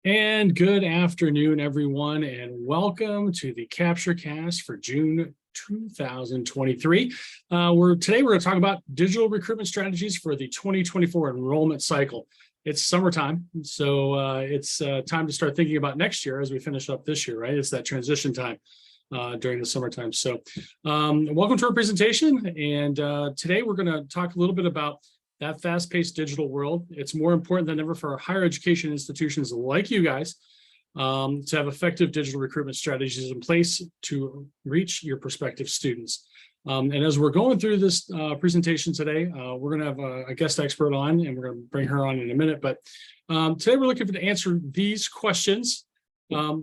And good afternoon, everyone, and welcome to the Capture Cast for June 2023. Today we're going to talk about digital recruitment strategies for the 2024 enrollment cycle. It's summertime, so it's time to start thinking about next year as we finish up this year, right? It's that transition time during the summertime. So welcome to our presentation, and today we're going to talk a little bit about that fast-paced digital world. It's more important than ever for our higher education institutions like you guys to have effective digital recruitment strategies in place to reach your prospective students. And as we're going through this presentation today, we're going to have a guest expert on, and we're going to bring her on in a minute. But today we're looking to answer these questions.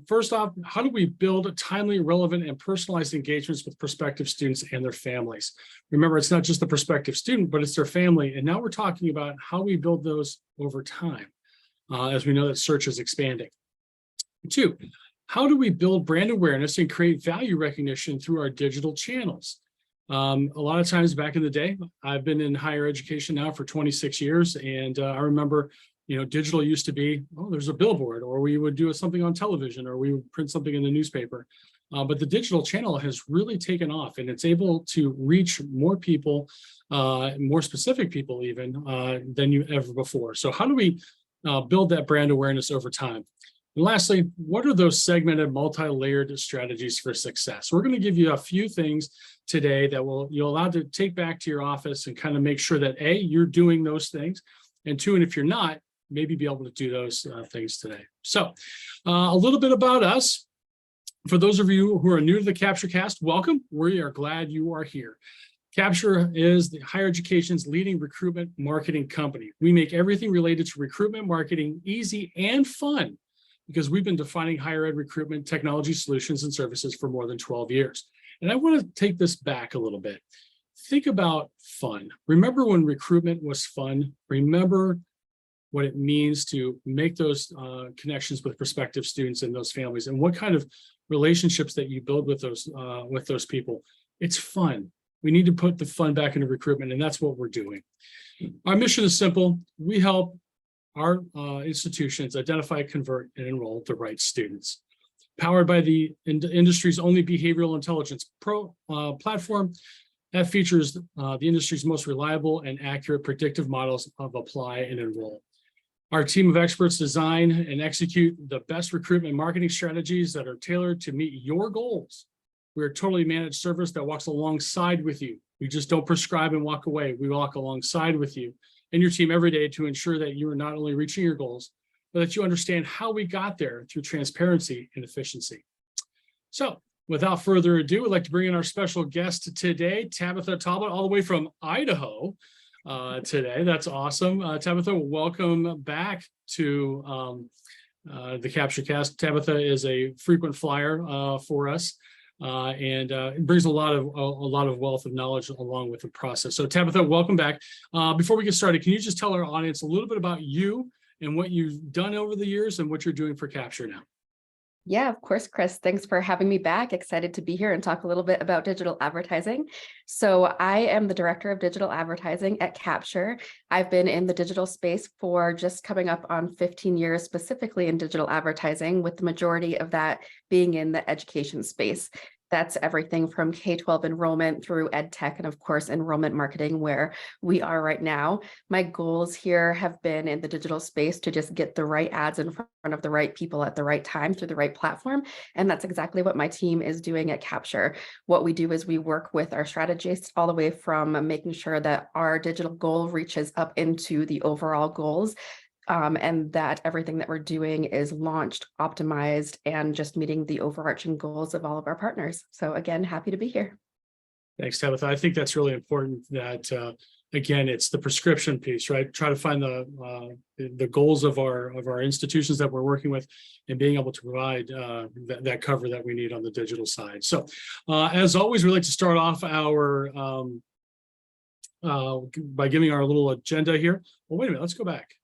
First off, how do we build timely, relevant, and personalized engagements with prospective students and their families? Remember, it's not just the prospective student, but it's their family. And now we're talking about how we build those over time, as we know that search is expanding. Two, how do we build brand awareness and create value recognition through our digital channels? A lot of times back in the day, I've been in higher education now for 26 years, and I remember digital used to be, oh, there's a billboard, or we would do something on television, or we would print something in the newspaper. But the digital channel has really taken off, and it's able to reach more people, more specific people even, than you ever before. So how do we build that brand awareness over time? And lastly, what are those segmented, multi-layered strategies for success? We're going to give you a few things today that you'll allow to take back to your office and kind of make sure that A, you're doing those things, and two, and if you're not, maybe be able to do those things today. So a little bit about us. For those of you who are new to the Capture Cast, welcome. We are glad you are here. Capture is the higher education's leading recruitment marketing company. We make everything related to recruitment marketing easy and fun because we've been defining higher ed recruitment technology solutions and services for more than 12 years. And I want to take this back a little bit. Think about fun. Remember when recruitment was fun? Remember what it means to make those connections with prospective students and those families, and what kind of relationships that you build with those people. It's fun. We need to put the fun back into recruitment, and that's what we're doing. Our mission is simple. We help our institutions identify, convert, and enroll the right students. Powered by the industry's only behavioral intelligence platform that features the industry's most reliable and accurate predictive models of apply and enroll. Our team of experts design and execute the best recruitment marketing strategies that are tailored to meet your goals. We're a totally managed service that walks alongside with you. We just don't prescribe and walk away. We walk alongside with you and your team every day to ensure that you are not only reaching your goals, but that you understand how we got there through transparency and efficiency. So without further ado, I'd like to bring in our special guest today, Tabitha Talbot, all the way from Idaho. Today. That's awesome. Tabitha, welcome back to the Capture Cast. Tabitha is a frequent flyer for us, and it brings a lot of wealth of knowledge along with the process. So Tabitha, welcome back. Before we get started, can you just tell our audience a little bit about you and what you've done over the years and what you're doing for Capture now? Yeah, of course, Chris. Thanks for having me back. Excited to be here and talk a little bit about digital advertising. So I am the director of digital advertising at Capture. I've been in the digital space for just coming up on 15 years, specifically in digital advertising, with the majority of that being in the education space. That's everything from K-12 enrollment through ed tech and, of course, enrollment marketing, where we are right now. My goals here have been in the digital space to just get the right ads in front of the right people at the right time through the right platform. And that's exactly what my team is doing at Capture. What we do is we work with our strategists all the way from making sure that our digital goal reaches up into the overall goals. And that everything that we're doing is launched, optimized, and just meeting the overarching goals of all of our partners. So again, happy to be here. Thanks, Tabitha. I think that's really important that, again, it's the prescription piece, right? Try to find the goals of our institutions that we're working with and being able to provide that cover that we need on the digital side. So as always, we like to start off our by giving our little agenda here. Well, wait a minute, let's go back.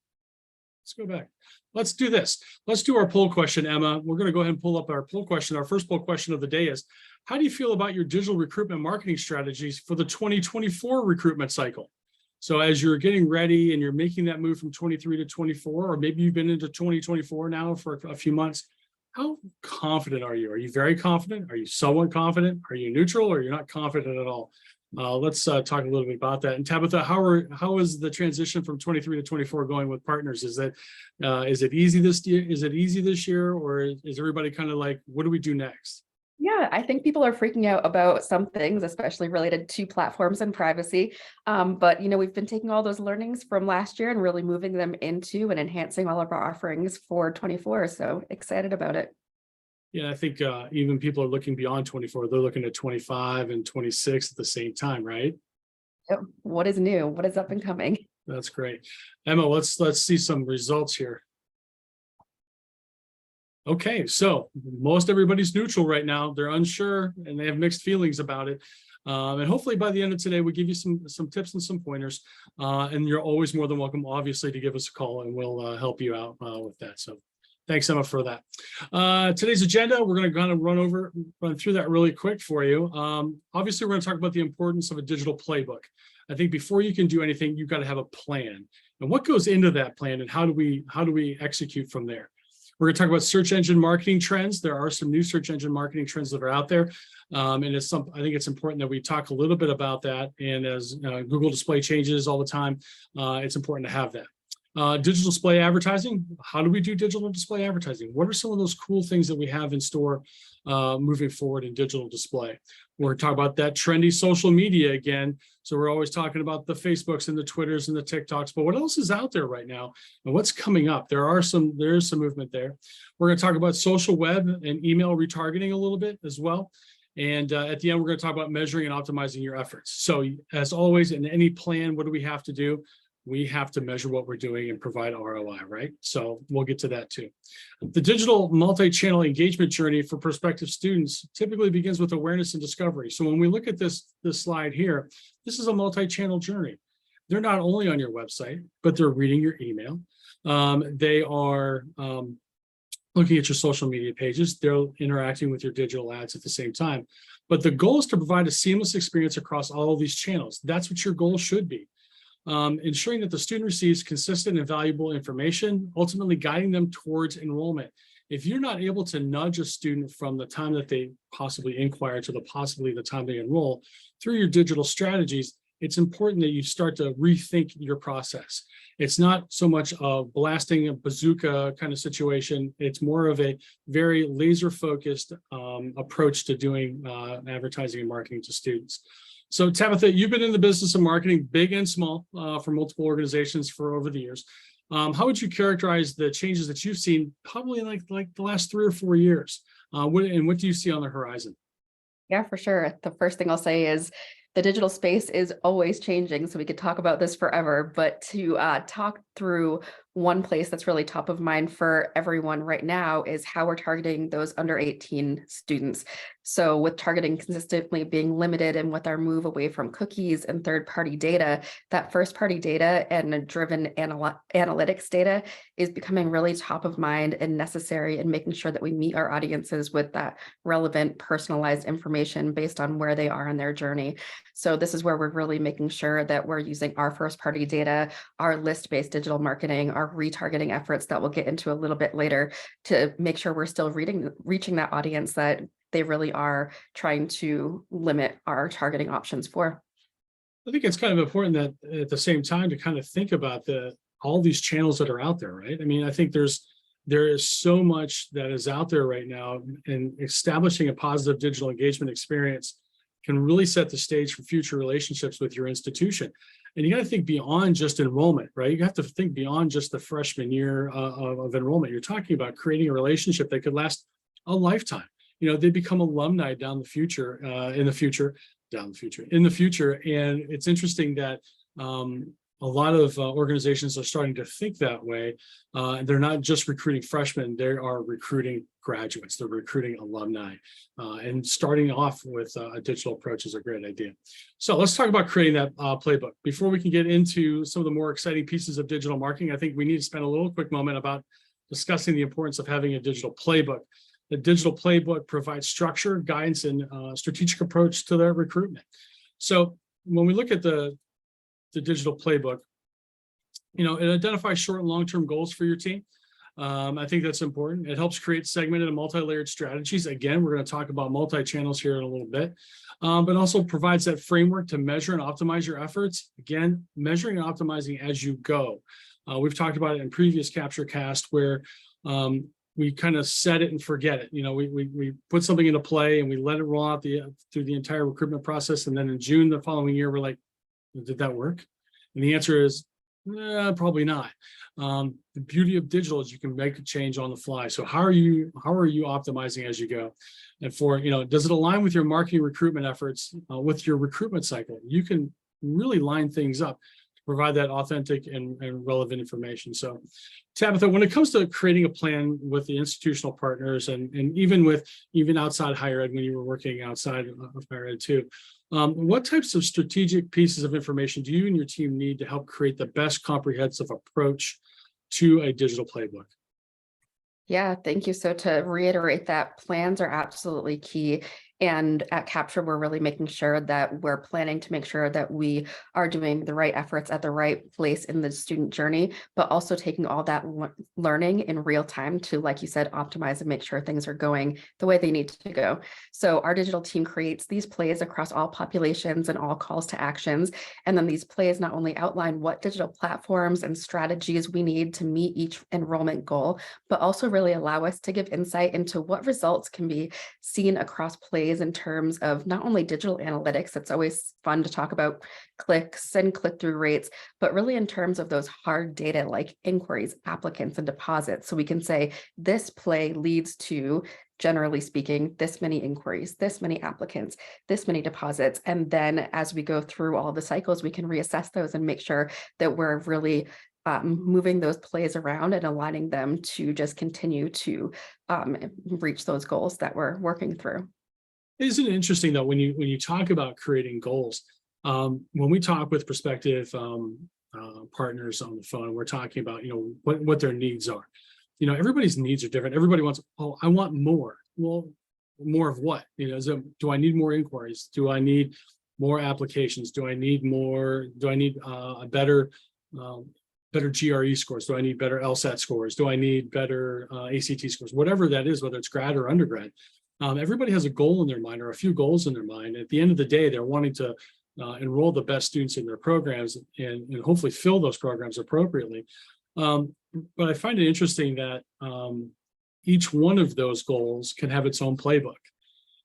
Let's do this. Let's do our poll question, Emma. We're going to go ahead and pull up our poll question. Our first poll question of the day is, how do you feel about your digital recruitment marketing strategies for the 2024 recruitment cycle? So as you're getting ready and you're making that move from 23 to 24, or maybe you've been into 2024 now for a few months, how confident are you? Are you very confident? Are you somewhat confident? Are you neutral, or you're not confident at all? Let's talk a little bit about that. And Tabitha, how is the transition from 23 to 24 going with partners? Is it easy this year? Is it easy this year, or is everybody kind of like, what do we do next? Yeah, I think people are freaking out about some things, especially related to platforms and privacy. But we've been taking all those learnings from last year and really moving them into and enhancing all of our offerings for 24. So excited about it. Yeah, I think even people are looking beyond 24. They're looking at 25 and 26 at the same time, right? Yep. What is new? What is up and coming? That's great. Emma, let's see some results here. Okay, so most everybody's neutral right now. They're unsure and they have mixed feelings about it. And hopefully by the end of today, we give you some tips and some pointers. And you're always more than welcome, obviously, to give us a call, and we'll help you out with that. So thanks, Emma, for that. Today's agenda, we're going to kind of run through that really quick for you. Obviously, we're going to talk about the importance of a digital playbook. I think before you can do anything, you've got to have a plan. And what goes into that plan, and how do we execute from there? We're going to talk about search engine marketing trends. There are some new search engine marketing trends that are out there. And I think it's important that we talk a little bit about that. And as Google display changes all the time, it's important to have that. Digital display advertising. How do we do digital display advertising? What are some of those cool things that we have in store moving forward in digital display? We're talking about that trendy social media again. So we're always talking about the Facebooks and the Twitters and the TikToks, but what else is out there right now and what's coming up? There is some movement there. We're going to talk about social web and email retargeting a little bit as well. And at the end, we're going to talk about measuring and optimizing your efforts. So as always, in any plan, what do we have to do? We have to measure what we're doing and provide ROI, right? So we'll get to that too. The digital multi-channel engagement journey for prospective students typically begins with awareness and discovery. So when we look at this slide here, this is a multi-channel journey. They're not only on your website, but they're reading your email. They are looking at your social media pages. They're interacting with your digital ads at the same time. But the goal is to provide a seamless experience across all of these channels. That's what your goal should be. Ensuring that the student receives consistent and valuable information, ultimately guiding them towards enrollment. If you're not able to nudge a student from the time that they possibly inquire to possibly the time they enroll through your digital strategies, it's important that you start to rethink your process. It's not so much a blasting a bazooka kind of situation. It's more of a very laser-focused approach to doing advertising and marketing to students. So Tabitha, you've been in the business of marketing, big and small, for multiple organizations for over the years. How would you characterize the changes that you've seen probably in like the last 3 or 4 years? What do you see on the horizon? Yeah, for sure. The first thing I'll say is the digital space is always changing, so we could talk about this forever, but to talk through one place that's really top of mind for everyone right now is how we're targeting those under 18 students. So with targeting consistently being limited and with our move away from cookies and third-party data, that first-party data and driven analytics data is becoming really top of mind and necessary in making sure that we meet our audiences with that relevant, personalized information based on where they are in their journey. So this is where we're really making sure that we're using our first-party data, our list-based digital marketing, our retargeting efforts that we'll get into a little bit later to make sure we're still reaching that audience that they really are trying to limit our targeting options for. I think it's kind of important that at the same time to kind of think about all these channels that are out there, right? I mean, I think there is so much that is out there right now, and establishing a positive digital engagement experience can really set the stage for future relationships with your institution. And you got to think beyond just enrollment, right? You have to think beyond just the freshman year of enrollment. You're talking about creating a relationship that could last a lifetime. They become alumni in the future. And it's interesting that a lot of organizations are starting to think that way. They're not just recruiting freshmen, they are recruiting graduates, they're recruiting alumni. And starting off with a digital approach is a great idea. So let's talk about creating that playbook. Before we can get into some of the more exciting pieces of digital marketing, I think we need to spend a little quick moment about discussing the importance of having a digital playbook. The digital playbook provides structure, guidance, and strategic approach to their recruitment. So when we look at the the digital playbook, it identifies short and long-term goals for your team. I think that's important. It helps create segmented and multi-layered strategies. Again, we're going to talk about multi-channels here in a little bit, but also provides that framework to measure and optimize your efforts. Again, measuring and optimizing as you go. We've talked about it in previous Capture Cast where we kind of set it and forget it. We put something into play and we let it roll out through the entire recruitment process. And then in June the following year, we're like, did that work? And the answer is, probably not. The beauty of digital is you can make a change on the fly. So how are you optimizing as you go? And does it align with your marketing recruitment efforts, with your recruitment cycle? You can really line things up to provide that authentic and relevant information. So Tabitha, when it comes to creating a plan with the institutional partners and even outside higher ed, when you were working outside of higher ed too, what types of strategic pieces of information do you and your team need to help create the best comprehensive approach to a digital playbook? Yeah, thank you. So to reiterate that, plans are absolutely key. And at Capture, we're really making sure that we're planning to make sure that we are doing the right efforts at the right place in the student journey, but also taking all that learning in real time to, like you said, optimize and make sure things are going the way they need to go. So our digital team creates these plays across all populations and all calls to actions. And then these plays not only outline what digital platforms and strategies we need to meet each enrollment goal, but also really allow us to give insight into what results can be seen across plays in terms of not only digital analytics. It's always fun to talk about clicks and click-through rates, but really in terms of those hard data like inquiries, applicants, and deposits. So we can say this play leads to, generally speaking, this many inquiries, this many applicants, this many deposits. And then as we go through all the cycles, we can reassess those and make sure that we're really moving those plays around and aligning them to just continue to reach those goals that we're working through. Isn't it interesting though, when you talk about creating goals, when we talk with prospective partners on the phone, we're talking about, what their needs are. Everybody's needs are different. Everybody wants, oh, I want more. Well, more of what? Do I need more inquiries? Do I need more applications? Do I need a better GRE scores? Do I need better LSAT scores? Do I need better ACT scores? Whatever that is, whether it's grad or undergrad. Everybody has a goal in their mind or a few goals in their mind. At the end of the day, they're wanting to enroll the best students in their programs and hopefully fill those programs appropriately. But I find it interesting that each one of those goals can have its own playbook.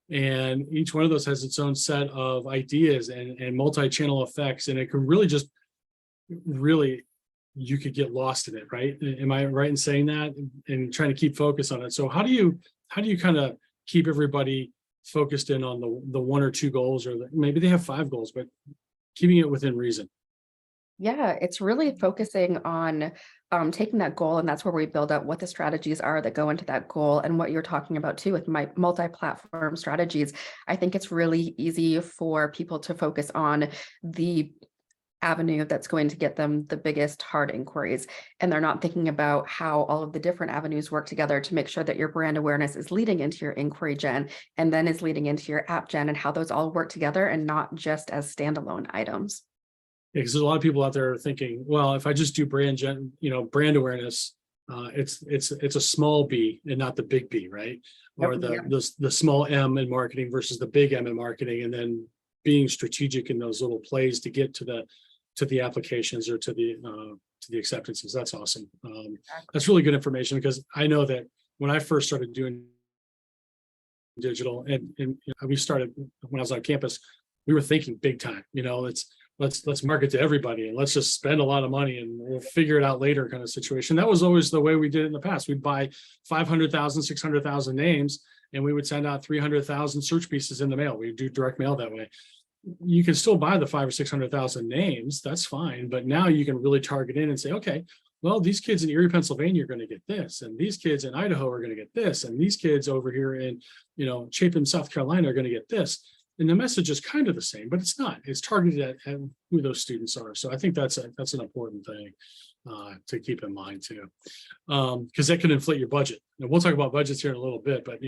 And each one of those has its own set of ideas and multi-channel effects. And it can really, you could get lost in it, right? Am I right in saying that? And trying to keep focus on it. So how do you kind of keep everybody focused in on the one or two goals, or maybe they have 5 goals, but keeping it within reason? Yeah, it's really focusing on taking that goal, and that's where we build out what the strategies are that go into that goal. And what you're talking about too with my multi-platform strategies, I think it's really easy for people to focus on the avenue that's going to get them the biggest hard inquiries. And they're not thinking about how all of the different avenues work together to make sure that your brand awareness is leading into your inquiry gen and then is leading into your app gen, and how those all work together and not just as standalone items. Yeah, because there's a lot of people out there thinking, well, if I just do brand awareness, it's a small B and not the big B, right? Or the small M in marketing versus the big M in marketing, and then being strategic in those little plays to get to the applications or to the acceptances. That's awesome. That's really good information, because I know that when I first started doing digital and we started when I was on campus, we were thinking big time, let's market to everybody and let's just spend a lot of money and we'll figure it out later kind of situation. That was always the way we did it in the past. We'd buy 500,000, 600,000 names and we would send out 300,000 search pieces in the mail. We do direct mail that way. You can still buy the 500,000 or 600,000 names. That's fine. But now you can really target in and say, okay, well, these kids in Erie, Pennsylvania are going to get this, and these kids in Idaho are going to get this, and these kids over here in, Chapin, South Carolina are going to get this. And the message is kind of the same, but it's not. It's targeted at who those students are. So I think that's an important thing to keep in mind too, because that can inflate your budget. And we'll talk about budgets here in a little bit, but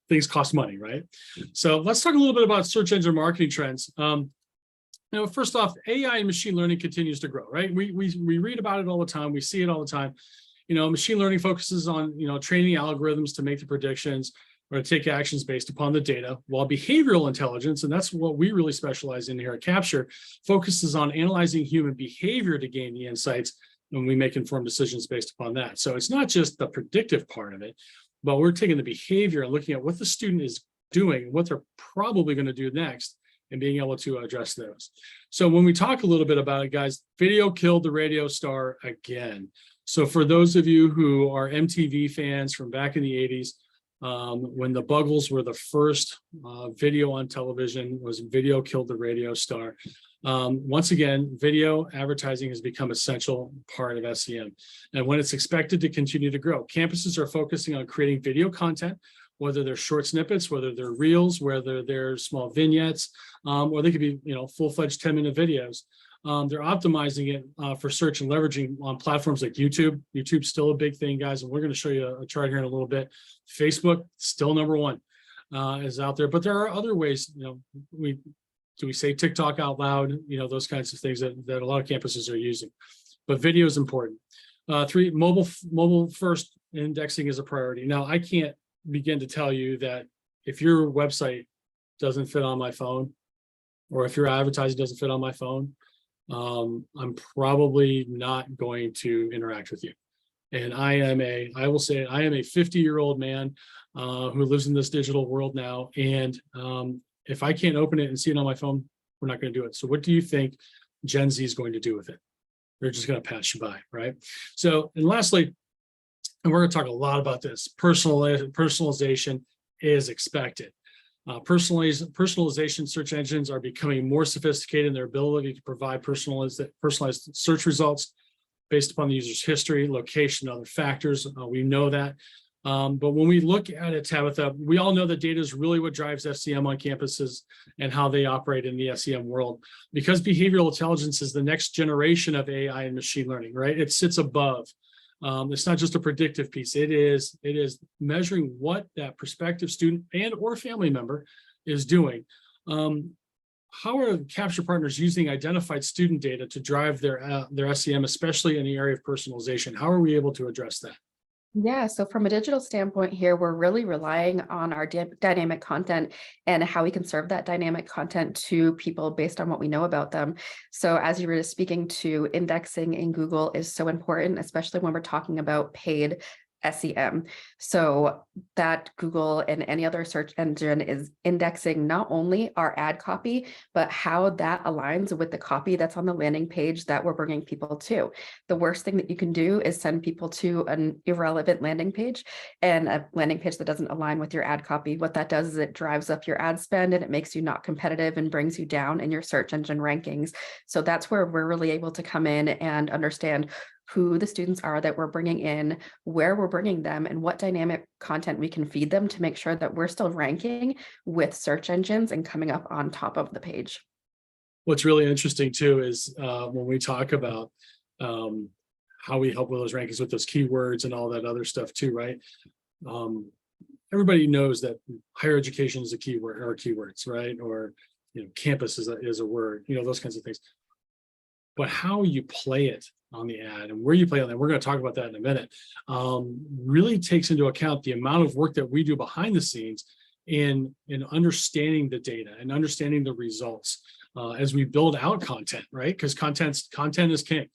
things cost money, right? So let's talk a little bit about search engine marketing trends. Now, first off, AI and machine learning continues to grow, right? We read about it all the time. We see it all the time. Machine learning focuses on, training algorithms to make the predictions or to take actions based upon the data, while behavioral intelligence, and that's what we really specialize in here at Capture, focuses on analyzing human behavior to gain the insights, and we make informed decisions based upon that. So it's not just the predictive part of it, but we're taking the behavior and looking at what the student is doing, what they're probably going to do next, and being able to address those. So when we talk a little bit about it, guys, video killed the radio star again. So for those of you who are MTV fans from back in the 80s, when the Buggles were the first video on television, was video killed the radio star. Once again, video advertising has become an essential part of SEM. And when it's expected to continue to grow, campuses are focusing on creating video content, whether they're short snippets, whether they're reels, whether they're small vignettes, or they could be, full-fledged 10-minute videos. They're optimizing it for search and leveraging on platforms like YouTube. YouTube's still a big thing, guys, and we're going to show you a chart here in a little bit. Facebook, still number one, is out there, but there are other ways. We say TikTok out loud, those kinds of things that a lot of campuses are using. But video is important. 3, mobile first indexing is a priority. Now, I can't begin to tell you that if your website doesn't fit on my phone, or if your advertising doesn't fit on my phone, I'm probably not going to interact with you. And I will say I am a 50-year-old man who lives in this digital world now. And if I can't open it and see it on my phone, we're not going to do it. So what do you think Gen Z is going to do with it? They're just going to pass you by, right? So, and lastly, and we're going to talk a lot about this, personalization is expected. Personalization search engines are becoming more sophisticated in their ability to provide personalized search results based upon the user's history, location, other factors. We know that. But when we look at it, Tabitha, we all know that data is really what drives SEM on campuses and how they operate in the SEM world. Because behavioral intelligence is the next generation of AI and machine learning, right? It sits above. It's not just a predictive piece. It is measuring what that prospective student and or family member is doing. How are Capture partners using identified student data to drive their SEM, especially in the area of personalization? How are we able to address that? Yeah, so from a digital standpoint here, we're really relying on our dynamic content and how we can serve that dynamic content to people based on what we know about them. So as you were speaking to, indexing in Google is so important, especially when we're talking about paid SEM. So that Google and any other search engine is indexing not only our ad copy, but how that aligns with the copy that's on the landing page that we're bringing people to. The worst thing that you can do is send people to an irrelevant landing page, and a landing page that doesn't align with your ad copy. What that does is it drives up your ad spend and it makes you not competitive and brings you down in your search engine rankings. So that's where we're really able to come in and understand who the students are that we're bringing in, where we're bringing them, and what dynamic content we can feed them to make sure that we're still ranking with search engines and coming up on top of the page. What's really interesting too is when we talk about how we help with those rankings with those keywords and all that other stuff too, right? Everybody knows that higher education is a keyword or keywords, right? Or campus is a word, those kinds of things. But how you play it on the ad and where you play on that, we're going to talk about that in a minute, really takes into account the amount of work that we do behind the scenes in understanding the data and understanding the results as we build out content, right? Because content is king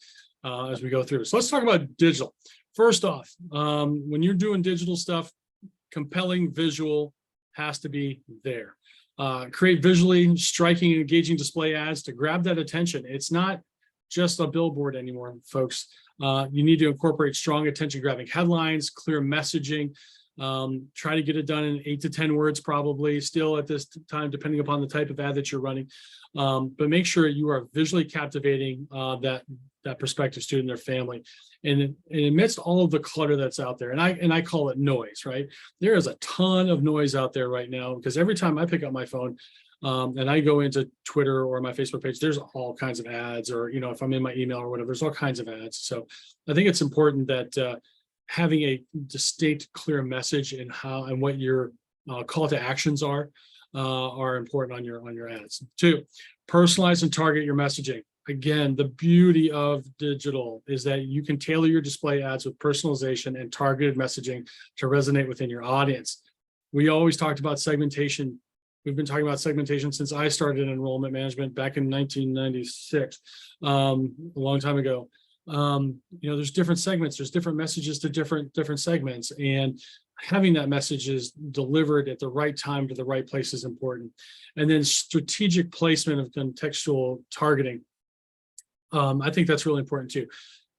as we go through. So let's talk about digital. First off, when you're doing digital stuff, compelling visual has to be there. Create visually striking and engaging display ads to grab that attention. It's not just a billboard anymore, folks. You need to incorporate strong attention-grabbing headlines, clear messaging. Try to get it done in 8 to 10 words, probably still at this time, depending upon the type of ad that you're running. But make sure you are visually captivating that prospective student, their family, and amidst all of the clutter that's out there. And I call it noise, right? There is a ton of noise out there right now, because every time I pick up my phone, and I go into Twitter or my Facebook page, there's all kinds of ads, or, if I'm in my email or whatever, there's all kinds of ads. So I think it's important that having a distinct, clear message in how and what your call to actions are are important on your ads. 2, personalize and target your messaging. Again, the beauty of digital is that you can tailor your display ads with personalization and targeted messaging to resonate within your audience. We always talked about segmentation. We've been talking about segmentation since I started in enrollment management back in 1996, a long time ago. There's different segments, there's different messages to different segments, and having that message is delivered at the right time to the right place is important. And then strategic placement of contextual targeting. I think that's really important too.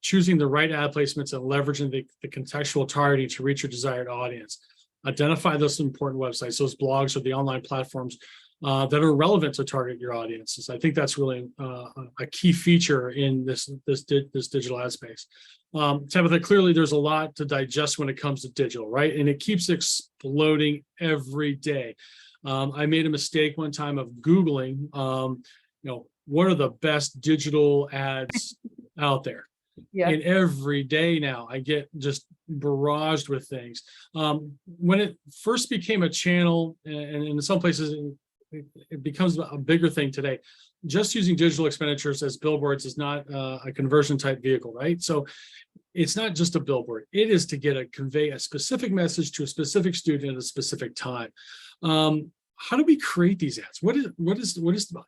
Choosing the right ad placements and leveraging the contextual targeting to reach your desired audience. Identify those important websites, those blogs or the online platforms that are relevant to target your audiences. I think that's really a key feature in this digital ad space. Tabitha, clearly there's a lot to digest when it comes to digital, right? And it keeps exploding every day. I made a mistake one time of Googling, what are the best digital ads out there? Yeah. And every day now I get just barraged with things. When it first became a channel, and in some places it becomes a bigger thing today, just using digital expenditures as billboards is not a conversion type vehicle, right? So it's not just a billboard. It is to convey a specific message to a specific student at a specific time. How do we create these ads? What is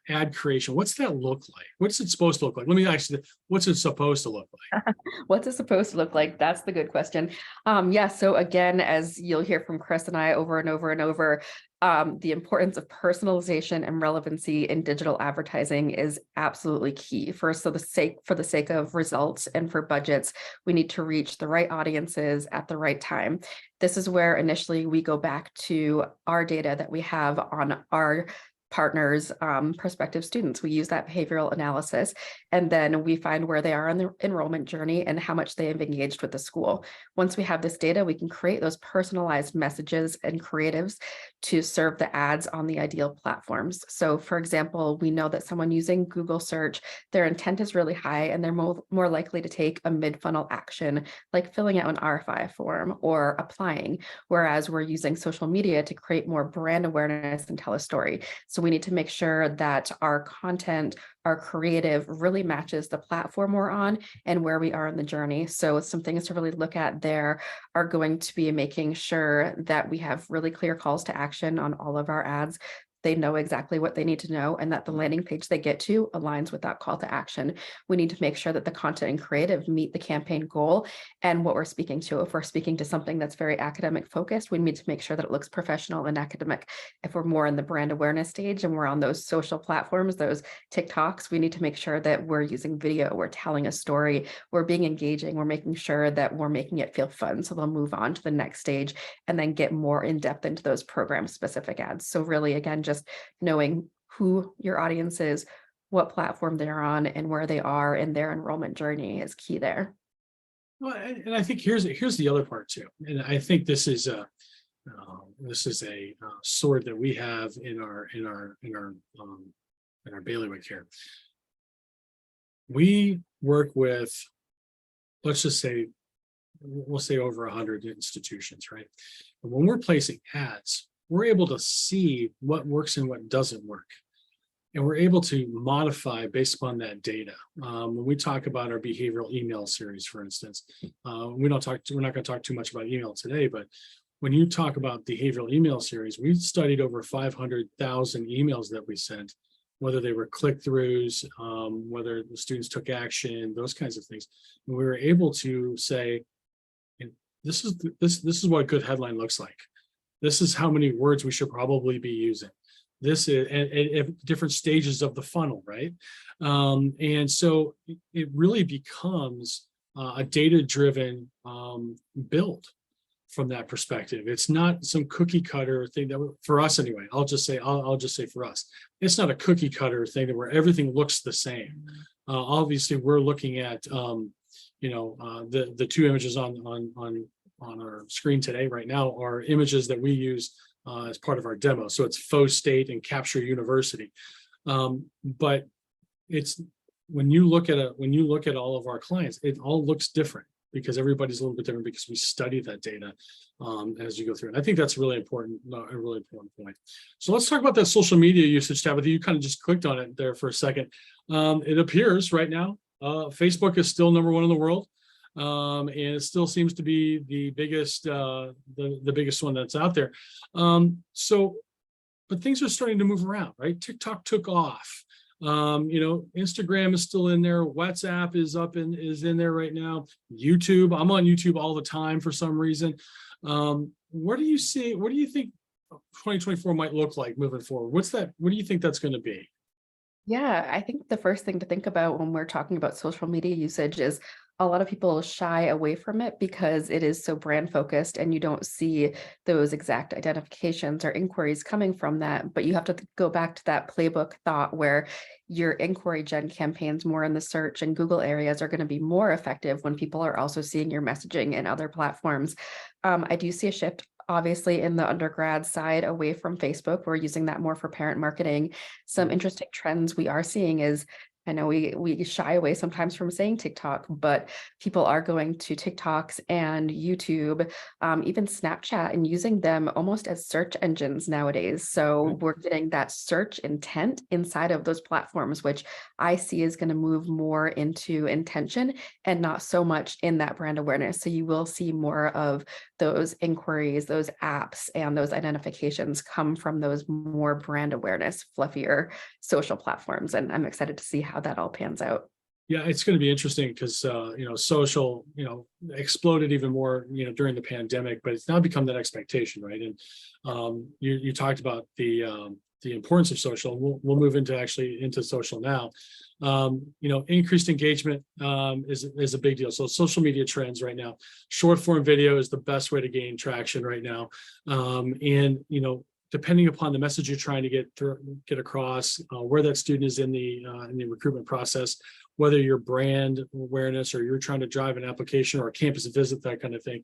ad creation? What's that look like? What's it supposed to look like? Let me ask you, what's it supposed to look like? What's it supposed to look like? That's the good question. So again, as you'll hear from Chris and I over and over and over, the importance of personalization and relevancy in digital advertising is absolutely key. For the sake of results and for budgets, we need to reach the right audiences at the right time. This is where initially we go back to our data that we have on our partners, prospective students. We use that behavioral analysis, and then we find where they are on the enrollment journey and how much they have engaged with the school. Once we have this data, we can create those personalized messages and creatives to serve the ads on the ideal platforms. So for example, we know that someone using Google search, their intent is really high and they're more likely to take a mid-funnel action, like filling out an RFI form or applying, whereas we're using social media to create more brand awareness and tell a story. So we need to make sure that our content, our creative really matches the platform we're on and where we are in the journey. So some things to really look at there are going to be making sure that we have really clear calls to action on all of our ads. They know exactly what they need to know and that the landing page they get to aligns with that call to action. We need to make sure that the content and creative meet the campaign goal and what we're speaking to. If we're speaking to something that's very academic focused, we need to make sure that it looks professional and academic. If we're more in the brand awareness stage and we're on those social platforms, those TikToks, we need to make sure that we're using video, we're telling a story, we're being engaging, we're making sure that we're making it feel fun. So they'll move on to the next stage and then get more in depth into those program specific ads. So really, again, just knowing who your audience is, what platform they're on, and where they are in their enrollment journey is key there. Well, and I think here's the other part too, and I think this is a sword that we have in our bailiwick here. We work with, let's just say, we'll say over 100 institutions, right? And when we're placing ads, we're able to see what works and what doesn't work. And we're able to modify based upon that data. When we talk about our behavioral email series, for instance, we're not going to talk too much about email today, but when you talk about behavioral email series, we studied over 500,000 emails that we sent, whether they were click-throughs, whether the students took action, those kinds of things. And we were able to say, this is what a good headline looks like. This is how many words we should probably be using. This is at different stages of the funnel, right? And so it really becomes a data-driven build from that perspective. It's not some cookie cutter thing that, for us anyway, I'll just say for us, it's not a cookie cutter thing that where everything looks the same. Obviously, we're looking at the two images on our screen today right now are images that we use as part of our demo. So it's Faux State and Capture University. But it's when you look at all of our clients, it all looks different. because everybody's a little bit different because we study that data as you go through. And I think that's really important, a really important point. So let's talk about that social media usage, Tabitha. You kind of just clicked on it there for a second. It appears right now, Facebook is still #1 in the world. And it still seems to be the biggest, the biggest one that's out there. But things are starting to move around, right? TikTok took off. Instagram is still in there. WhatsApp is in there right now. YouTube, I'm on YouTube all the time for some reason. What do you think 2024 might look like moving forward? What do you think that's going to be? Yeah, I think the first thing to think about when we're talking about social media usage is a lot of people shy away from it because it is so brand focused and you don't see those exact identifications or inquiries coming from that. But you have to go back to that playbook thought where your inquiry gen campaigns more in the search and Google areas are going to be more effective when people are also seeing your messaging in other platforms. I do see a shift obviously in the undergrad side away from Facebook. We're using that more for parent marketing. Some interesting trends we are seeing is, I know we shy away sometimes from saying TikTok, but people are going to TikToks and YouTube, even Snapchat, and using them almost as search engines nowadays. So we're getting that search intent inside of those platforms, which I see is going to move more into intention and not so much in that brand awareness. So you will see more of those inquiries, those apps, and those identifications come from those more brand awareness, fluffier social platforms. And I'm excited to see how that all pans out. Yeah, it's going to be interesting because social exploded even more during the pandemic, but it's now become that expectation, right? And you talked about the importance of social. We'll move into social now. Increased engagement is a big deal. So social media trends right now, short form video is the best way to gain traction right now, and depending upon the message you're trying to get across, where that student is in the recruitment process, whether your brand awareness or you're trying to drive an application or a campus visit, that kind of thing,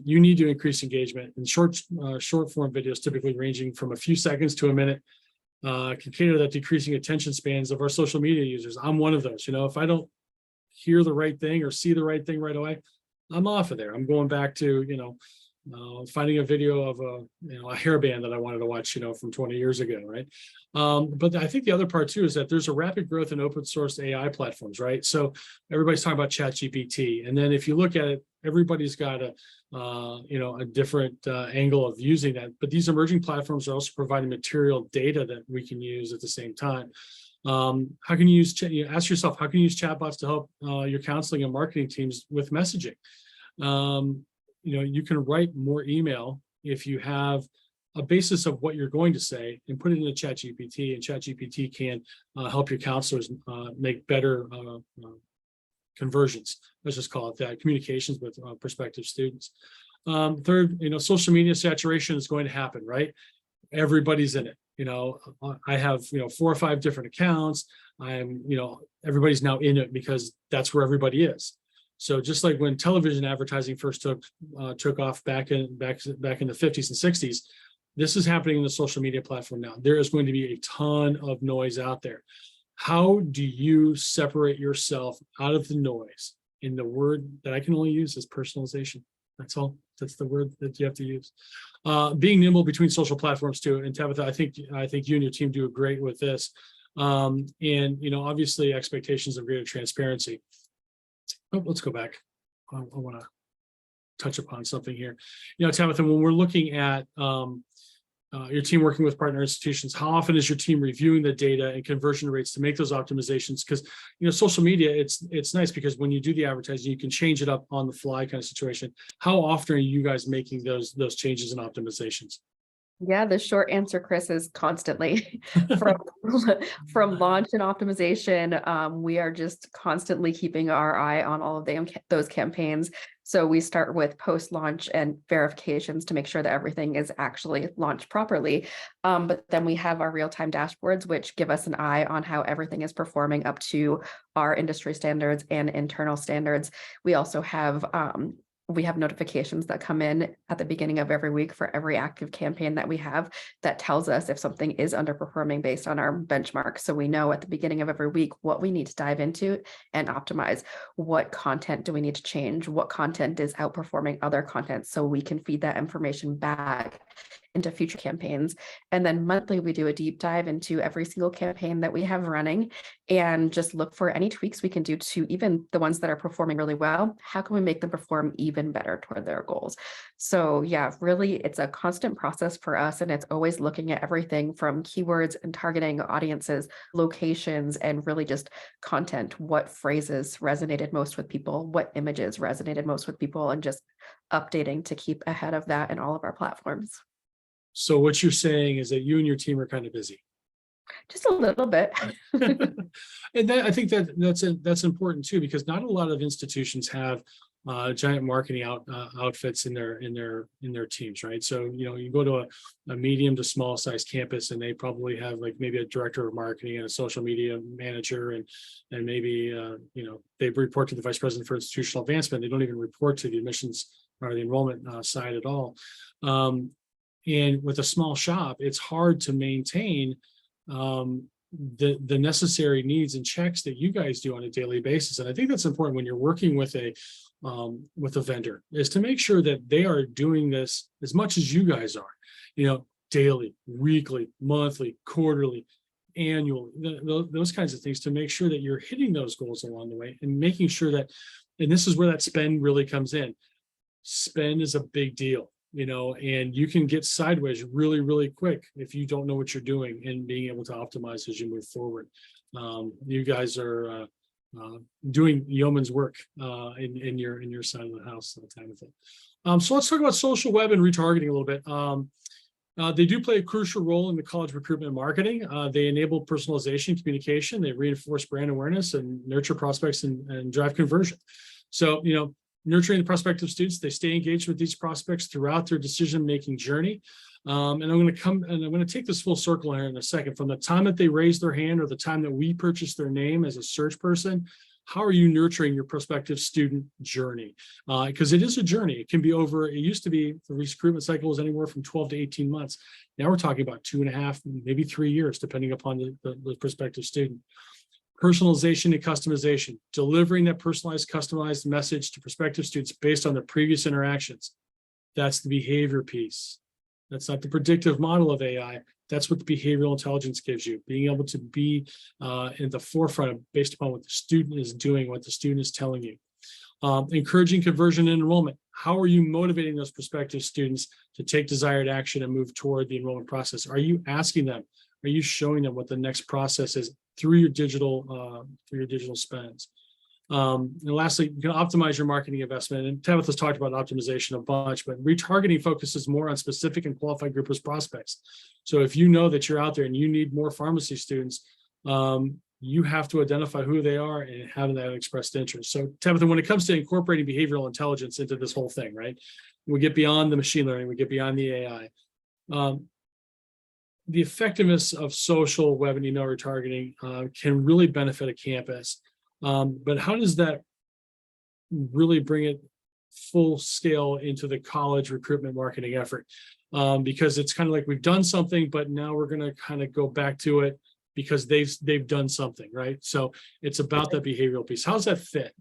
you need to increase engagement. And short form videos, typically ranging from a few seconds to a minute, can cater to that decreasing attention spans of our social media users. I'm one of those. If I don't hear the right thing or see the right thing right away, I'm off of there. I'm going back to finding a video of a hairband that I wanted to watch, from 20 years ago, right? But I think the other part too is that there's a rapid growth in open source AI platforms, right? So everybody's talking about ChatGPT, and then if you look at it, everybody's got a different angle of using that. But these emerging platforms are also providing material data that we can use at the same time. How can you use? Ask yourself, how can you use chatbots to help your counseling and marketing teams with messaging? You can write more email if you have a basis of what you're going to say and put it into ChatGPT, and ChatGPT can help your counselors make better conversions. Let's just call it that, communications with prospective students. Third, social media saturation is going to happen, right? Everybody's in it. I have 4 or 5 different accounts. Everybody's now in it because that's where everybody is. So just like when television advertising first took off back in the 50s and 60s, this is happening in the social media platform now. There is going to be a ton of noise out there. How do you separate yourself out of the noise? And the word that I can only use is personalization. That's all. That's the word that you have to use. Being nimble between social platforms too. And Tabitha, I think you and your team do great with this. And obviously expectations of greater transparency. Oh, let's go back. I want to touch upon something here. Tabitha, when we're looking at your team working with partner institutions, how often is your team reviewing the data and conversion rates to make those optimizations? Because social media, it's nice because when you do the advertising, you can change it up on the fly kind of situation. How often are you guys making those changes and optimizations? Yeah, the short answer, Chris, is constantly. From launch and optimization, we are just constantly keeping our eye on all of those campaigns. So we start with post-launch and verifications to make sure that everything is actually launched properly. But then we have our real-time dashboards, which give us an eye on how everything is performing up to our industry standards and internal standards. We also have we have notifications that come in at the beginning of every week for every active campaign that we have that tells us if something is underperforming based on our benchmark. So we know at the beginning of every week what we need to dive into and optimize. What content do we need to change? What content is outperforming other content, so we can feed that information back into future campaigns. And then monthly, we do a deep dive into every single campaign that we have running and just look for any tweaks we can do to even the ones that are performing really well. How can we make them perform even better toward their goals? So yeah, really, it's a constant process for us. And it's always looking at everything from keywords and targeting audiences, locations, and really just content. What phrases resonated most with people? What images resonated most with people? And just updating to keep ahead of that in all of our platforms. So what you're saying is that you and your team are kind of busy. Just a little bit. And that, I think that's important too, because not a lot of institutions have giant marketing outfits in their teams, right? So you go to a medium to small size campus, and they probably have like maybe a director of marketing and a social media manager, and maybe they report to the vice president for institutional advancement. They don't even report to the admissions or the enrollment side at all. And with a small shop, it's hard to maintain the necessary needs and checks that you guys do on a daily basis. And I think that's important when you're working with a vendor, is to make sure that they are doing this as much as you guys are, daily, weekly, monthly, quarterly, annually, those kinds of things, to make sure that you're hitting those goals along the way, and making sure that, and this is where that spend really comes in. Spend is a big deal. And you can get sideways really, really quick if you don't know what you're doing, and being able to optimize as you move forward. You guys are doing yeoman's work in your side of the house at the time of it. So let's talk about social web and retargeting a little bit. They do play a crucial role in the college recruitment marketing. They enable personalization, communication. They reinforce brand awareness and nurture prospects and drive conversion. So, nurturing the prospective students, they stay engaged with these prospects throughout their decision-making journey. And I'm going to take this full circle here in a second. From the time that they raise their hand, or the time that we purchase their name as a search person, how are you nurturing your prospective student journey? Because it is a journey. It can be it used to be, the recruitment cycle was anywhere from 12 to 18 months. Now we're talking about 2.5, maybe 3 years, depending upon the prospective student. Personalization and customization, delivering that personalized, customized message to prospective students based on their previous interactions. That's the behavior piece. That's not the predictive model of AI. That's what the behavioral intelligence gives you, being able to be in the forefront of, based upon what the student is doing, what the student is telling you. Encouraging conversion and enrollment. How are you motivating those prospective students to take desired action and move toward the enrollment process? Are you asking them? Are you showing them what the next process is through your digital spends? And lastly, you can optimize your marketing investment. And Tabitha's talked about optimization a bunch, but retargeting focuses more on specific and qualified group of prospects. So if you know that you're out there and you need more pharmacy students, you have to identify who they are and have that expressed interest. So Tabitha, when it comes to incorporating behavioral intelligence into this whole thing, right? We get beyond the machine learning, we get beyond the AI. The effectiveness of social web and email retargeting can really benefit a campus. But how does that really bring it full scale into the college recruitment marketing effort? Because it's kind of like we've done something, but now we're going to kind of go back to it because they've done something, right? So it's about that behavioral piece. How's that fit?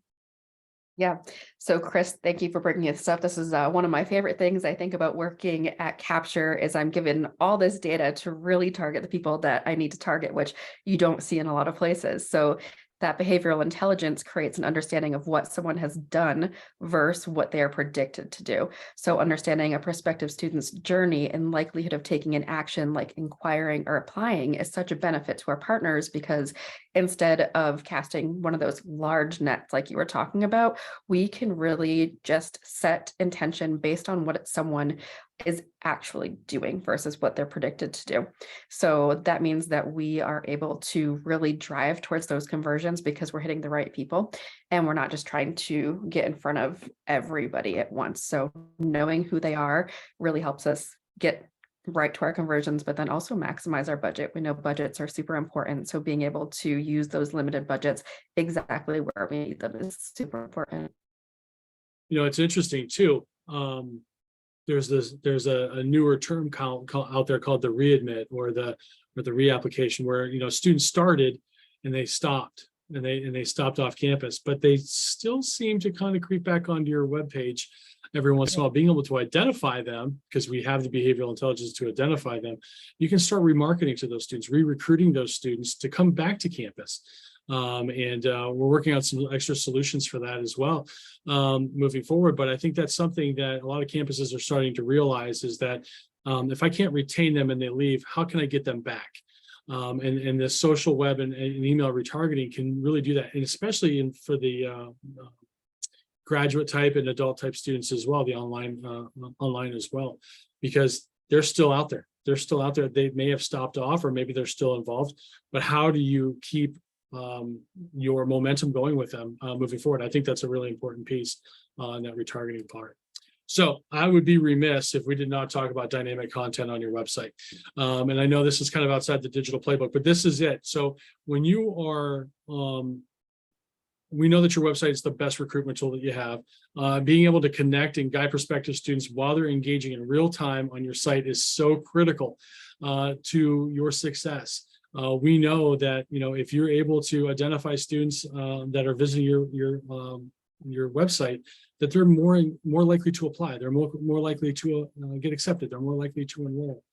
Yeah. So Chris, thank you for bringing this up. This is one of my favorite things I think about working at Capture, is I'm given all this data to really target the people that I need to target, which you don't see in a lot of places. So that behavioral intelligence creates an understanding of what someone has done versus what they are predicted to do. So understanding a prospective student's journey and likelihood of taking an action like inquiring or applying is such a benefit to our partners, because instead of casting one of those large nets like you were talking about, we can really just set intention based on what someone is actually doing versus what they're predicted to do. So that means that we are able to really drive towards those conversions because we're hitting the right people, and we're not just trying to get in front of everybody at once. So knowing who they are really helps us get right to our conversions, but then also maximize our budget. We know budgets are super important. So being able to use those limited budgets exactly where we need them is super important. it's interesting too. There's a newer term out there called the readmit or the reapplication, where students started and they stopped and they stopped off campus, but they still seem to kind of creep back onto your webpage every once in a while. Being able to identify them, because we have the behavioral intelligence to identify them, you can start remarketing to those students, re-recruiting those students to come back to campus. And we're working on some extra solutions for that as well moving forward. But I think that's something that a lot of campuses are starting to realize, is that if I can't retain them and they leave, how can I get them back? And the social web and email retargeting can really do that, and especially for the graduate type and adult type students as well, the online as well, because they're still out there. They're still out there. They may have stopped off, or maybe they're still involved. But how do you keep your momentum going with them moving forward? I think that's a really important piece in that retargeting part. So I would be remiss if we did not talk about dynamic content on your website. And I know this is kind of outside the digital playbook, but this is it. So when you are, we know that your website is the best recruitment tool that you have. Being able to connect and guide prospective students while they're engaging in real time on your site is so critical to your success. We know that if you're able to identify students that are visiting your website, that they're more likely to apply. They're more likely to get accepted. They're more likely to enroll.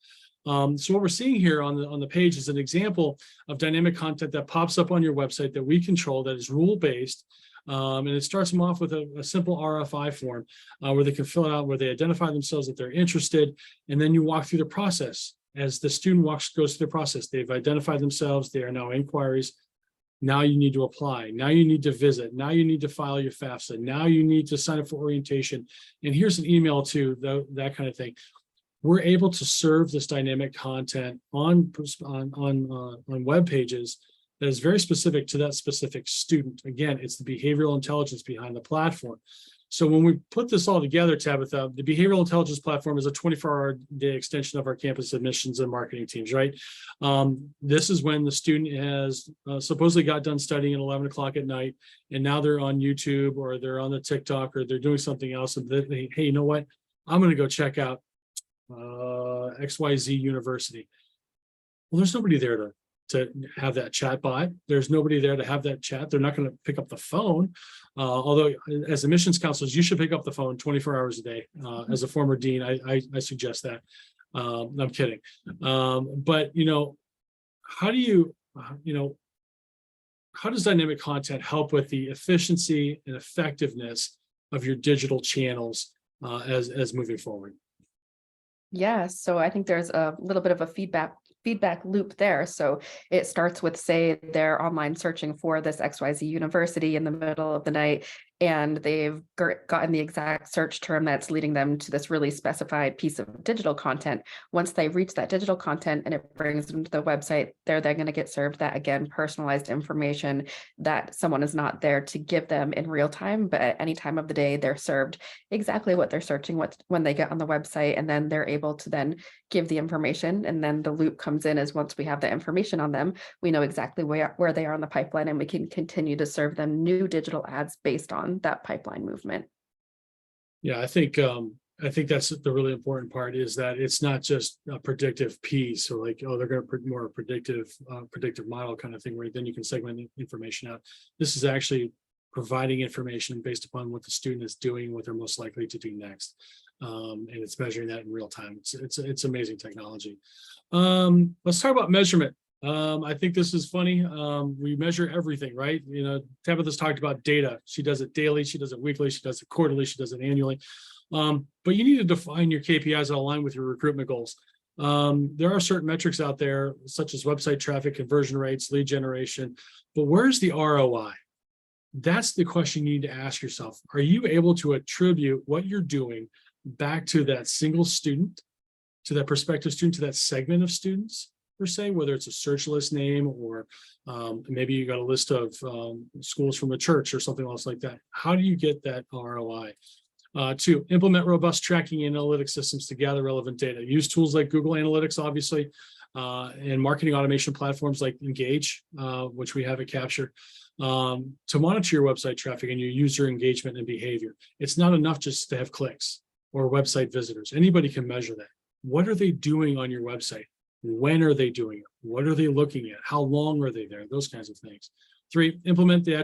So what we're seeing here on the page is an example of dynamic content that pops up on your website that we control, that is rule-based. And it starts them off with a simple RFI form where they can fill it out, where they identify themselves that they're interested, and then you walk through the process. As the student goes through the process, they've identified themselves, they are now inquiries. Now you need to apply. Now you need to visit. Now you need to file your FAFSA. Now you need to sign up for orientation. And here's an email to that kind of thing. We're able to serve this dynamic content on web pages that is very specific to that specific student. Again, it's the behavioral intelligence behind the platform. So when we put this all together, Tabitha, the behavioral intelligence platform is a 24-hour-day extension of our campus admissions and marketing teams, right? This is when the student has supposedly got done studying at 11 o'clock at night, and now they're on YouTube or they're on the TikTok or they're doing something else. And they, hey, you know what? I'm going to go check out XYZ University. Well, there's nobody there to have that chat bot. There's nobody there to have that chat. They're not going to pick up the phone. Although as admissions counselors, you should pick up the phone 24 hours a day. As a former dean, I suggest that. I'm kidding. But how do how does dynamic content help with the efficiency and effectiveness of your digital channels as moving forward? Yeah, so I think there's a little bit of a feedback loop there. So it starts with, say, they're online searching for this XYZ University in the middle of the night, and they've gotten the exact search term that's leading them to this really specified piece of digital content. Once they reach that digital content and it brings them to the website, they're then going to get served that, again, personalized information that someone is not there to give them in real time, but at any time of the day, they're served exactly what they're searching when they get on the website, and then they're able to then give the information. And then the loop comes in, as once we have the information on them, we know exactly where they are on the pipeline, and we can continue to serve them new digital ads based on that pipeline movement. Yeah, I think that's the really important part, is that it's not just a predictive piece, or like, oh, they're going to put more predictive model kind of thing, where then you can segment the information out. This is actually providing information based upon what the student is doing, what they're most likely to do next. And it's measuring that in real time. It's amazing technology. Let's talk about measurement. I think this is funny. We measure everything, right? Tabitha's talked about data. She does it daily, she does it weekly, she does it quarterly, she does it annually. But you need to define your KPIs that align with your recruitment goals. There are certain metrics out there, such as website traffic, conversion rates, lead generation, but where's the ROI? That's the question you need to ask yourself. Are you able to attribute what you're doing back to that single student, to that prospective student, to that segment of students, per se, whether it's a search list name, or maybe you got a list of schools from a church or something else like that? How do you get that ROI? 2, implement robust tracking and analytics systems to gather relevant data. Use tools like Google Analytics, obviously, and marketing automation platforms like Engage, which we have at Capture. to monitor your website traffic and your user engagement and behavior. It's not enough just to have clicks or website visitors. Anybody can measure that. What are they doing on your website? When are they doing it? What are they looking at? How long are they there? Those kinds of things. 3, implement the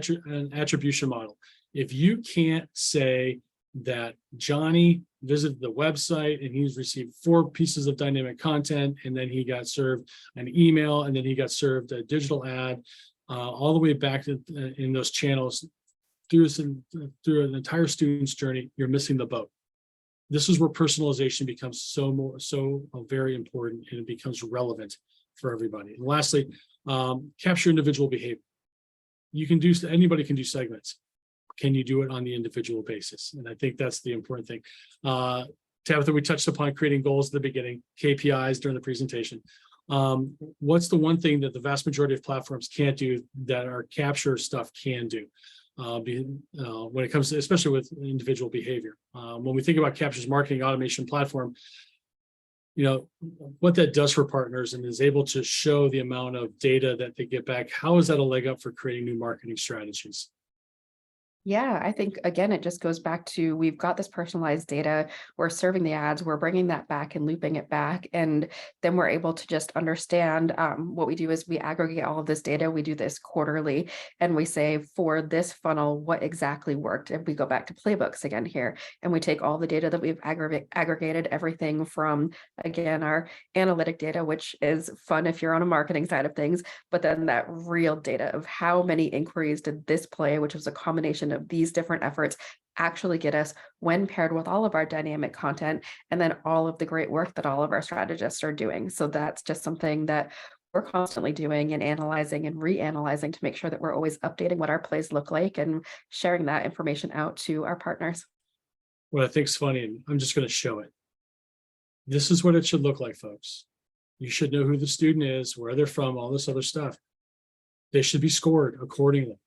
attribution model. If you can't say that Johnny visited the website and he's received 4 pieces of dynamic content, and then he got served an email, and then he got served a digital ad, all the way back in those channels through an entire student's journey, you're missing the boat. This is where personalization becomes so very important, and it becomes relevant for everybody. And lastly, capture individual behavior. Anybody can do segments. Can you do it on the individual basis? And I think that's the important thing. Tabitha, we touched upon creating goals at the beginning, KPIs during the presentation. What's the one thing that the vast majority of platforms can't do that our capture stuff can do? When it comes to, especially with individual behavior. When we think about Capture's marketing automation platform, what that does for partners and is able to show the amount of data that they get back, how is that a leg up for creating new marketing strategies? Yeah, I think, again, it just goes back to, we've got this personalized data, we're serving the ads, we're bringing that back and looping it back. And then we're able to just understand, what we do is we aggregate all of this data. We do this quarterly, and we say, for this funnel, what exactly worked? And we go back to playbooks again here, and we take all the data that we've aggregated, everything from, again, our analytic data, which is fun if you're on a marketing side of things, but then that real data of how many inquiries did this play, which was a combination of these different efforts, actually get us when paired with all of our dynamic content, and then all of the great work that all of our strategists are doing. So that's just something that we're constantly doing and analyzing and reanalyzing to make sure that we're always updating what our plays look like and sharing that information out to our partners. What I think is funny, and I'm just going to show it. This is what it should look like, folks. You should know who the student is, where they're from, all this other stuff. They should be scored accordingly.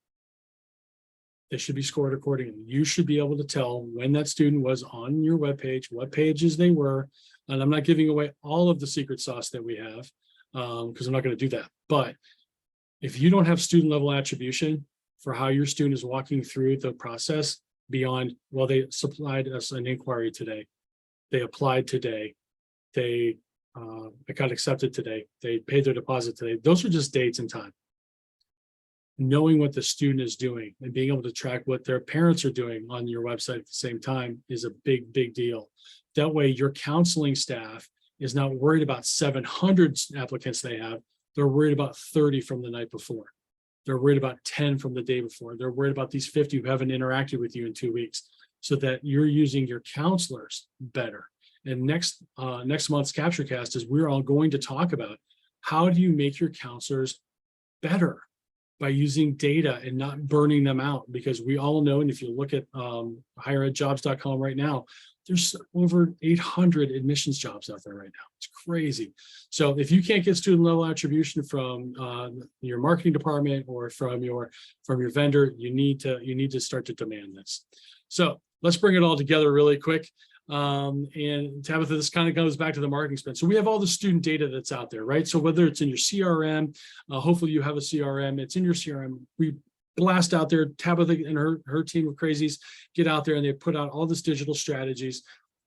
They should be scored accordingly. You should be able to tell when that student was on your webpage, what pages they were. And I'm not giving away all of the secret sauce that we have, because I'm not going to do that. But if you don't have student level attribution for how your student is walking through the process beyond, well, they supplied us an inquiry today, they applied today, they got accepted today, they paid their deposit today. Those are just dates and time. Knowing what the student is doing and being able to track what their parents are doing on your website at the same time is a big deal. That way your counseling staff is not worried about 700 applicants they have. They're worried about 30 from the night before. They're worried about 10 from the day before. They're worried about these 50 who haven't interacted with you in 2 weeks, so that you're using your counselors better. And next month's CaptureCast is, we're all going to talk about how do you make your counselors better by using data and not burning them out. Because we all know, and if you look at higheredjobs.com right now, there's over 800 admissions jobs out there right now. It's crazy. So if you can't get student level attribution from your marketing department or from your vendor, you need to start to demand this. So let's bring it all together really quick. And Tabitha, this kind of goes back to the marketing spend. So we have all the student data that's out there, right? So whether it's in your CRM, hopefully you have a CRM, it's in your CRM. We blast out there. Tabitha and her team of crazies get out there and they put out all this digital strategies.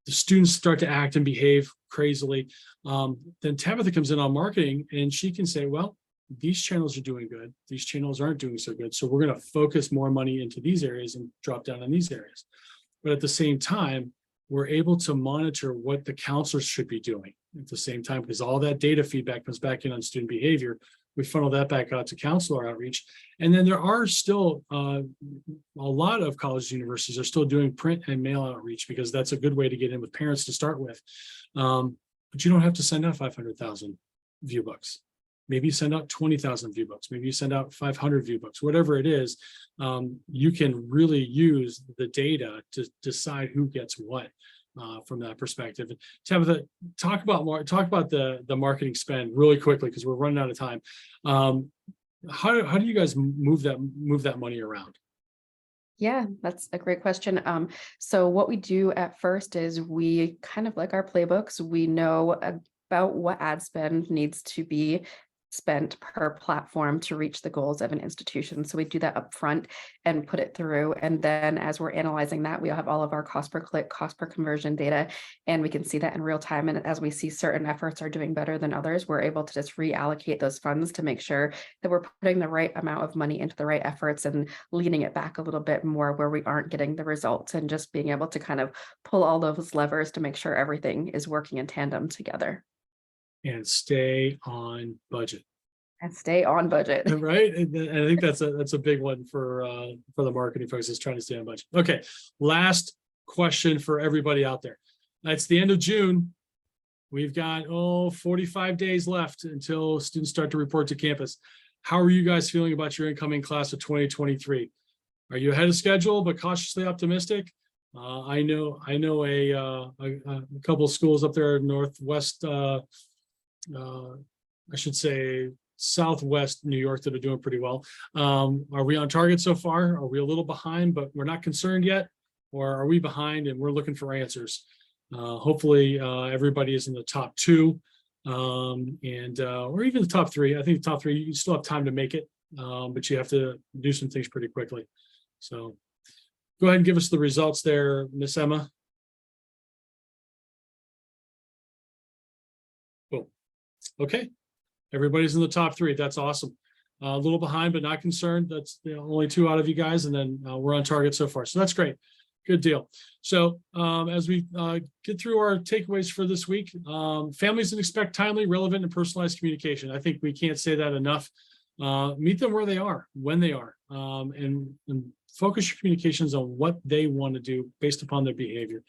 The students start to act and behave crazily. Then Tabitha comes in on marketing and she can say, well, these channels are doing good. These channels aren't doing so good. So we're going to focus more money into these areas and drop down on these areas. But at the same time, we're able to monitor what the counselors should be doing at the same time, because all that data feedback comes back in on student behavior. We funnel that back out to counselor outreach. And then there are still a lot of colleges and universities are still doing print and mail outreach, because that's a good way to get in with parents to start with. But you don't have to send out 500,000 view books. Maybe you send out 20,000 view books. Maybe you send out 500 view books, whatever it is. You can really use the data to decide who gets what from that perspective. And Tabitha, talk about the marketing spend really quickly, because we're running out of time. How do you guys move that money around? Yeah, that's a great question. So what we do at first is, we kind of like our playbooks. We know about what ad spend needs to be spent per platform to reach the goals of an institution. So we do that upfront and put it through. And then as we're analyzing that, we have all of our cost per click, cost per conversion data, and we can see that in real time. And as we see certain efforts are doing better than others, we're able to just reallocate those funds to make sure that we're putting the right amount of money into the right efforts and leaning it back a little bit more where we aren't getting the results, and just being able to kind of pull all those levers to make sure everything is working in tandem together. And stay on budget. And stay on budget. Right. And I think that's a big one for the marketing folks, is trying to stay on budget. Okay. Last question for everybody out there. It's the end of June. We've got 45 days left until students start to report to campus. How are you guys feeling about your incoming class of 2023? Are you ahead of schedule but cautiously optimistic? I know a couple of schools up there in Northwest, I should say Southwest New York, that are doing pretty well. Are we on target so far? Are we a little behind, but we're not concerned yet? Or are we behind and we're looking for answers? Hopefully everybody is in the top two, or even the top three. I think the top three, you still have time to make it, but you have to do some things pretty quickly. So go ahead and give us the results there, Miss Emma. Cool. Okay. Everybody's in the top three. That's awesome. A little behind, but not concerned. That's only 2 out of you guys. And then we're on target so far. So that's great. Good deal. So as we get through our takeaways for this week, families can expect timely, relevant, and personalized communication. I think we can't say that enough. Meet them where they are, when they are, and focus your communications on what they want to do based upon their behavior.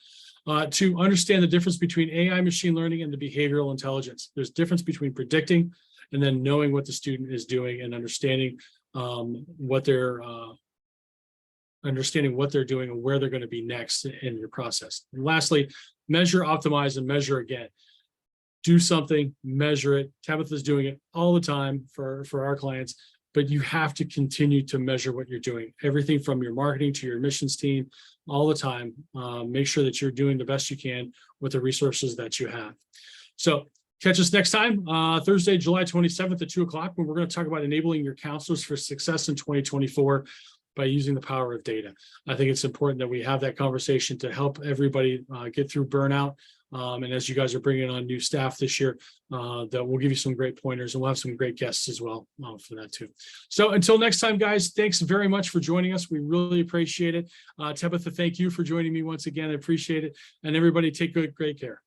To understand the difference between AI, machine learning, and the behavioral intelligence. There's a difference between predicting and then knowing what the student is doing and understanding what they're doing and where they're going to be next in your process. And lastly, measure, optimize, and measure again. Do something, measure it. Tabitha's doing it all the time for our clients, but you have to continue to measure what you're doing. Everything from your marketing to your admissions team, all the time. Make sure that you're doing the best you can with the resources that you have. So catch us next time, Thursday, July 27th at 2:00, when we're going to talk about enabling your counselors for success in 2024 by using the power of data. I think it's important that we have that conversation to help everybody get through burnout. And as you guys are bringing on new staff this year, that we'll give you some great pointers, and we'll have some great guests as well for that too. So until next time, guys, thanks very much for joining us. We really appreciate it. Tabitha, thank you for joining me once again. I appreciate it. And everybody, take great care.